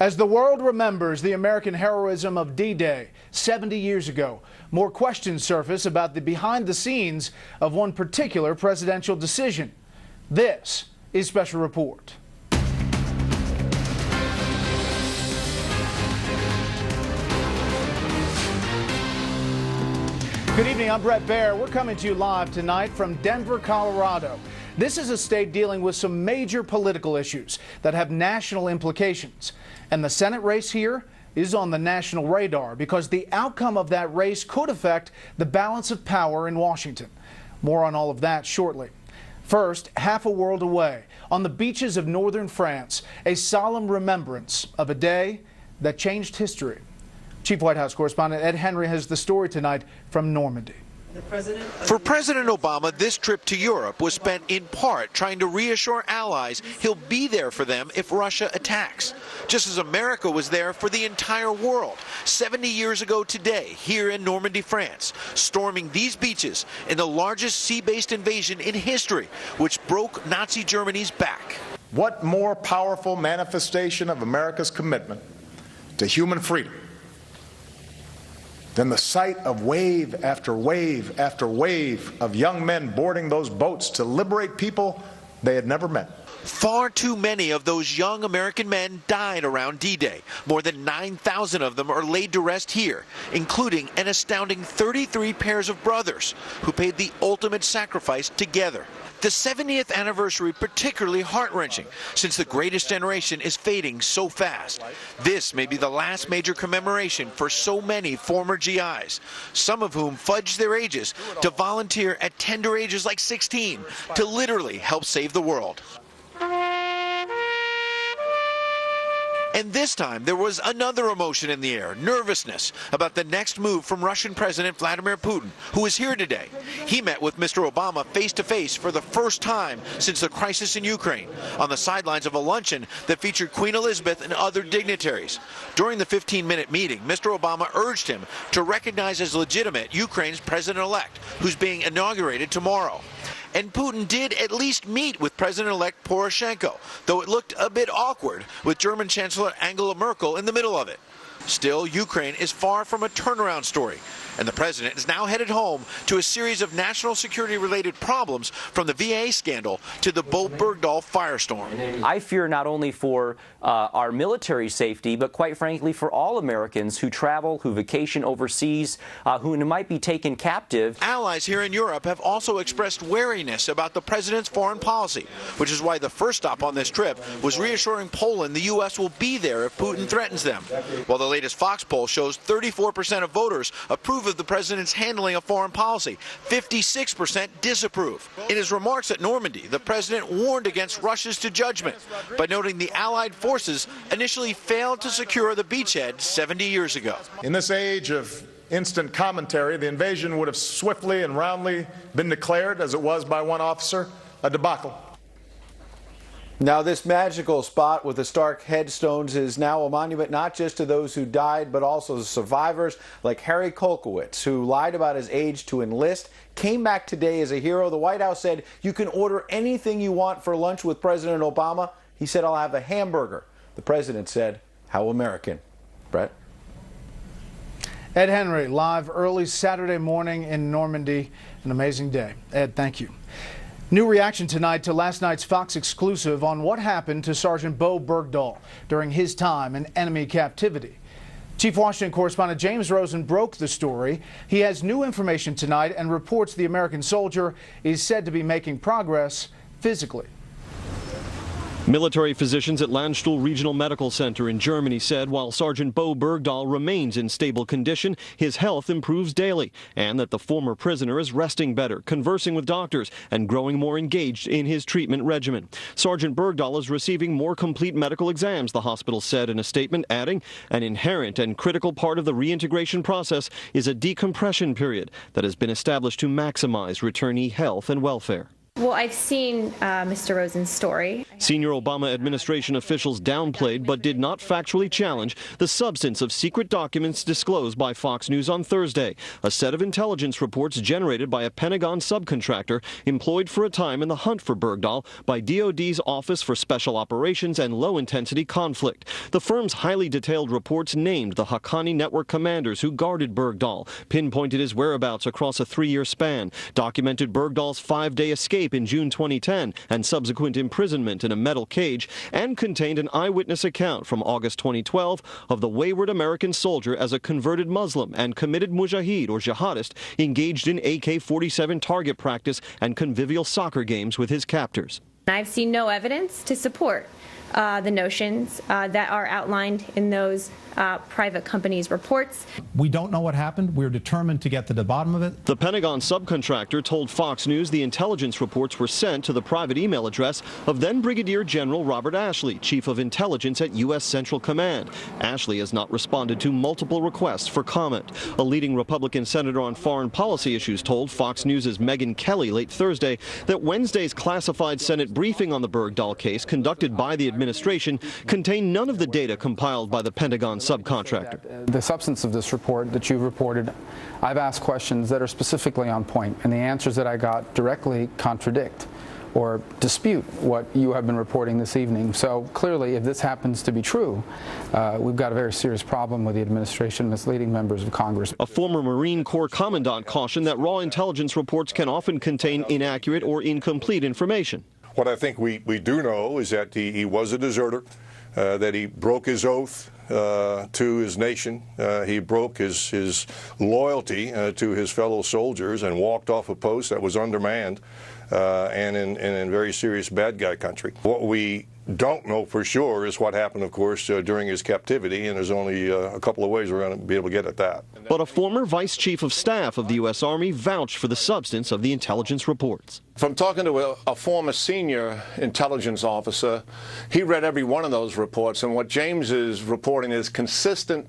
As the world remembers the American heroism of D-Day 70 years ago, more questions surface about the behind the scenes of one particular presidential decision. This is Special Report. Good evening, I'm Brett Baer. We're coming to you live tonight from Denver, Colorado. This is a state dealing with some major political issues that have national implications. And the Senate race here is on the national radar because the outcome of that race could affect the balance of power in Washington. More on all of that shortly. First, half a world away, on the beaches of northern France, a solemn remembrance of a day that changed history. Chief White House correspondent Ed Henry has the story tonight from Normandy. For President Obama, this trip to Europe was spent in part trying to reassure allies he'll be there for them if Russia attacks, just as America was there for the entire world 70 years ago today here in Normandy, France, storming these beaches in the largest sea-based invasion in history, which broke Nazi Germany's back. What more powerful manifestation of America's commitment to human freedom than the sight of wave after wave after wave of young men boarding those boats to liberate people they had never met. Far too many of those young American men died around D-Day. More than 9,000 of them are laid to rest here, including an astounding 33 pairs of brothers who paid the ultimate sacrifice together. The 70th anniversary particularly heart-wrenching since the greatest generation is fading so fast. This may be the last major commemoration for so many former GIs, some of whom fudged their ages to volunteer at tender ages like 16 to literally help save the world. And this time, there was another emotion in the air, nervousness about the next move from Russian President Vladimir Putin, who is here today. He met with Mr. Obama face-to-face for the first time since the crisis in Ukraine, on the sidelines of a luncheon that featured Queen Elizabeth and other dignitaries. During the 15-minute meeting, Mr. Obama urged him to recognize as legitimate Ukraine's president-elect, who's being inaugurated tomorrow. And Putin did at least meet with President-elect Poroshenko, though it looked a bit awkward with German Chancellor Angela Merkel in the middle of it. Still, Ukraine is far from a turnaround story, and the president is now headed home to a series of national security-related problems, from the VA scandal to the Bo Bergdahl firestorm. I fear not only for our military safety, but quite frankly for all Americans who travel, who vacation overseas, who might be taken captive. Allies here in Europe have also expressed wariness about the president's foreign policy, which is why the first stop on this trip was reassuring Poland the U.S. will be there if Putin threatens them. While the latest Fox poll shows 34% of voters approve of the president's handling of foreign policy, 56% disapprove. In his remarks at Normandy, the president warned against rushes to judgment by noting the Allied forces initially failed to secure the beachhead 70 years ago. In this age of instant commentary, the invasion would have swiftly and roundly been declared, as it was by one officer, a debacle. Now, this magical spot with the stark headstones is now a monument not just to those who died, but also the survivors like Harry Kolkowitz, who lied about his age to enlist, came back today as a hero. The White House said you can order anything you want for lunch with President Obama. He said, "I'll have a hamburger." The president said, "How American." Brett? Ed Henry, live early Saturday morning in Normandy. An amazing day. Ed, thank you. New reaction tonight to last night's Fox exclusive on what happened to Sergeant Bo Bergdahl during his time in enemy captivity. Chief Washington correspondent James Rosen broke the story. He has new information tonight and reports the American soldier is said to be making progress physically. Military physicians at Landstuhl Regional Medical Center in Germany said while Sergeant Bo Bergdahl remains in stable condition, his health improves daily, and that the former prisoner is resting better, conversing with doctors, and growing more engaged in his treatment regimen. Sergeant Bergdahl is receiving more complete medical exams, the hospital said in a statement, adding, an inherent and critical part of the reintegration process is a decompression period that has been established to maximize returnee health and welfare. Well, I've seen Mr. Rosen's story. Senior Obama administration officials downplayed but did not factually challenge the substance of secret documents disclosed by Fox News on Thursday, a set of intelligence reports generated by a Pentagon subcontractor employed for a time in the hunt for Bergdahl by DOD's Office for Special Operations and Low-Intensity Conflict. The firm's highly detailed reports named the Haqqani network commanders who guarded Bergdahl, pinpointed his whereabouts across a 3-year span, documented Bergdahl's 5-day escape in June 2010 and subsequent imprisonment in a metal cage, and contained an eyewitness account from August 2012 of the wayward American soldier as a converted Muslim and committed mujahid or jihadist engaged in AK-47 target practice and convivial soccer games with his captors. I've seen no evidence to support the notions that are outlined in those private companies' reports. We don't know what happened. We're determined to get to the bottom of it. The Pentagon subcontractor told Fox News the intelligence reports were sent to the private email address of then Brigadier General Robert Ashley, Chief of Intelligence at U.S. Central Command. Ashley has not responded to multiple requests for comment. A leading Republican senator on foreign policy issues told Fox News' Megyn Kelly late Thursday that Wednesday's classified Senate briefing on the Bergdahl case conducted by the administration contained none of the data compiled by the Pentagon subcontractor. The substance of this report that you've reported, I've asked questions that are specifically on point, and the answers that I got directly contradict or dispute what you have been reporting this evening. So clearly, if this happens to be true, we've got a very serious problem with the administration misleading members of Congress. A former Marine Corps commandant cautioned that raw intelligence reports can often contain inaccurate or incomplete information. What I think we do know is that he was a deserter, that he broke his oath to his nation. He broke his loyalty to his fellow soldiers and walked off a post that was undermanned and in very serious bad guy country. What we don't know for sure is what happened, of course, during his captivity, and there's only a couple of ways we're going to be able to get at that. But a former Vice Chief of Staff of the U.S. Army vouched for the substance of the intelligence reports. From talking to a former senior intelligence officer, he read every one of those reports, and what James is reporting is consistent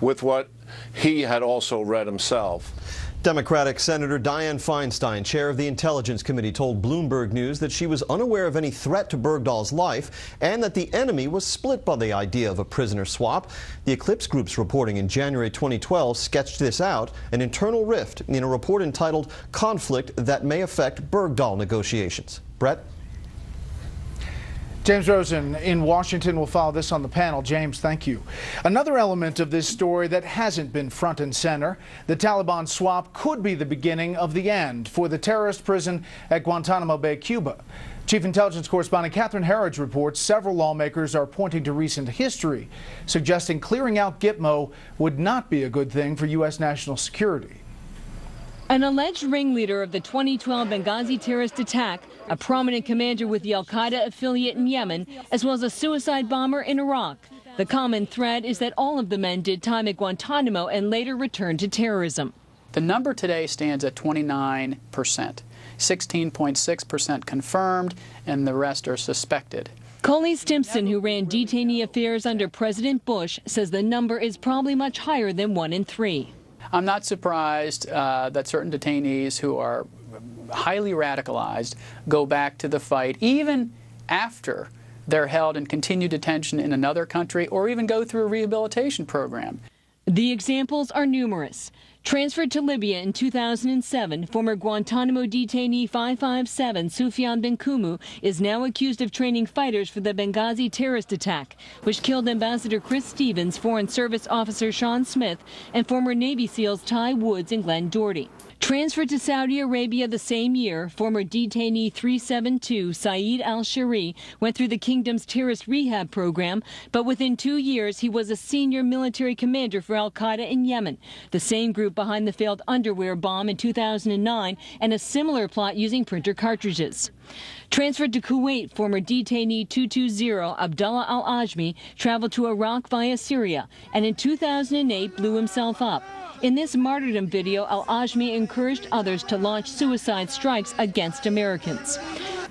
with what he had also read himself. Democratic Senator Dianne Feinstein, chair of the Intelligence Committee, told Bloomberg News that she was unaware of any threat to Bergdahl's life and that the enemy was split by the idea of a prisoner swap. The Eclipse Group's reporting in January 2012 sketched this out, an internal rift, in a report entitled Conflict That May Affect Bergdahl Negotiations. Brett? James Rosen in Washington will follow this on the panel. James, thank you. Another element of this story that hasn't been front and center, the Taliban swap could be the beginning of the end for the terrorist prison at Guantanamo Bay, Cuba. Chief Intelligence Correspondent Catherine Herridge reports several lawmakers are pointing to recent history, suggesting clearing out Gitmo would not be a good thing for U.S. national security. An alleged ringleader of the 2012 Benghazi terrorist attack, a prominent commander with the al-Qaeda affiliate in Yemen, as well as a suicide bomber in Iraq. The common thread is that all of the men did time at Guantanamo and later returned to terrorism. The number today stands at 29%, 16.6% confirmed, and the rest are suspected. Coley Stimpson, who ran detainee affairs under President Bush, says the number is probably much higher than 1 in 3. I'm not surprised that certain detainees who are highly radicalized go back to the fight, even after they're held in continued detention in another country or even go through a rehabilitation program. The examples are numerous. Transferred to Libya in 2007, former Guantanamo detainee 557 Sufyan bin Kumu is now accused of training fighters for the Benghazi terrorist attack, which killed Ambassador Chris Stevens, Foreign Service Officer Sean Smith, and former Navy SEALs Ty Woods and Glenn Doherty. Transferred to Saudi Arabia the same year, former detainee 372 Saeed al-Shari went through the kingdom's terrorist rehab program, but within 2 years he was a senior military commander for al-Qaeda in Yemen, the same group behind the failed underwear bomb in 2009 and a similar plot using printer cartridges. Transferred to Kuwait, former detainee 220 Abdullah al-Ajmi traveled to Iraq via Syria and in 2008 blew himself up. In this martyrdom video, al-Ajmi encouraged others to launch suicide strikes against Americans.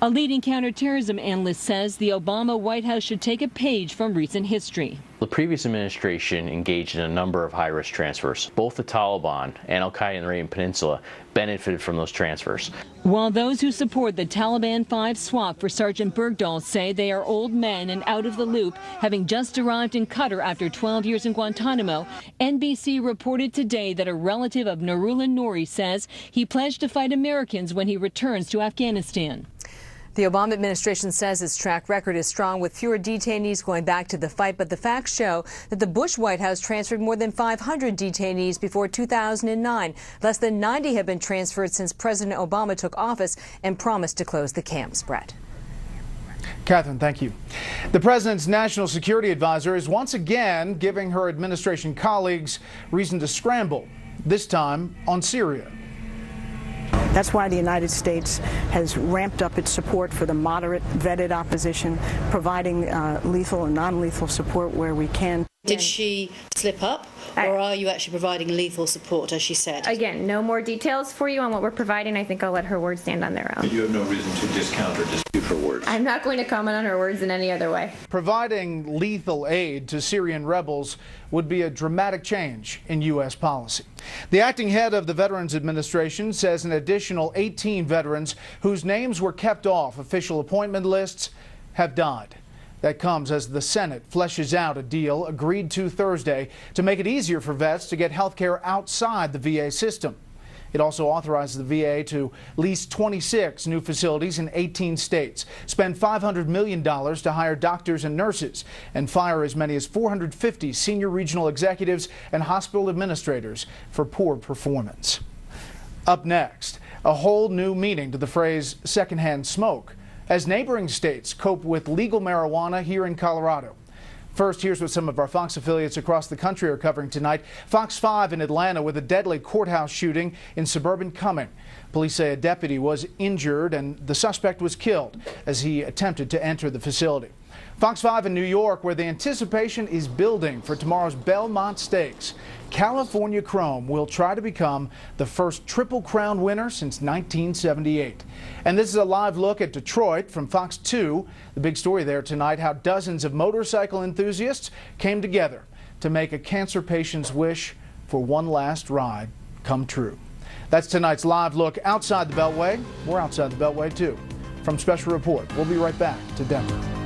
A leading counterterrorism analyst says the Obama White House should take a page from recent history. The previous administration engaged in a number of high-risk transfers. Both the Taliban and al-Qaeda in the Arabian Peninsula benefited from those transfers. While those who support the Taliban 5 swap for Sergeant Bergdahl say they are old men and out of the loop, having just arrived in Qatar after 12 years in Guantanamo, NBC reported today that a relative of Nurullah Nouri says he pledged to fight Americans when he returns to Afghanistan. The Obama administration says its track record is strong with fewer detainees going back to the fight, but the facts show that the Bush White House transferred more than 500 detainees before 2009. Less than 90 have been transferred since President Obama took office and promised to close the camps. Brett. Catherine, thank you. The president's national security advisor is once again giving her administration colleagues reason to scramble, this time on Syria. That's why the United States has ramped up its support for the moderate, vetted opposition, providing lethal and non-lethal support where we can. Did she slip up, or are you actually providing lethal support, as she said? Again, no more details for you on what we're providing. I think I'll let her words stand on their own. You have no reason to discount or dispute her words. I'm not going to comment on her words in any other way. Providing lethal aid to Syrian rebels would be a dramatic change in U.S. policy. The acting head of the Veterans Administration says an additional 18 veterans whose names were kept off official appointment lists have died. That comes as the Senate fleshes out a deal agreed to Thursday to make it easier for vets to get health care outside the VA system. It also authorizes the VA to lease 26 new facilities in 18 states, spend $500 million to hire doctors and nurses, and fire as many as 450 senior regional executives and hospital administrators for poor performance. Up next, a whole new meaning to the phrase secondhand smoke as neighboring states cope with legal marijuana here in Colorado. First, here's what some of our Fox affiliates across the country are covering tonight. Fox 5 in Atlanta with a deadly courthouse shooting in suburban Cumming. Police say a deputy was injured and the suspect was killed as he attempted to enter the facility. Fox 5 in New York, where the anticipation is building for tomorrow's Belmont Stakes. California Chrome will try to become the first Triple Crown winner since 1978. And this is a live look at Detroit from Fox 2. The big story there tonight, how dozens of motorcycle enthusiasts came together to make a cancer patient's wish for one last ride come true. That's tonight's live look outside the Beltway. We're outside the Beltway too. From Special Report, we'll be right back to Denver.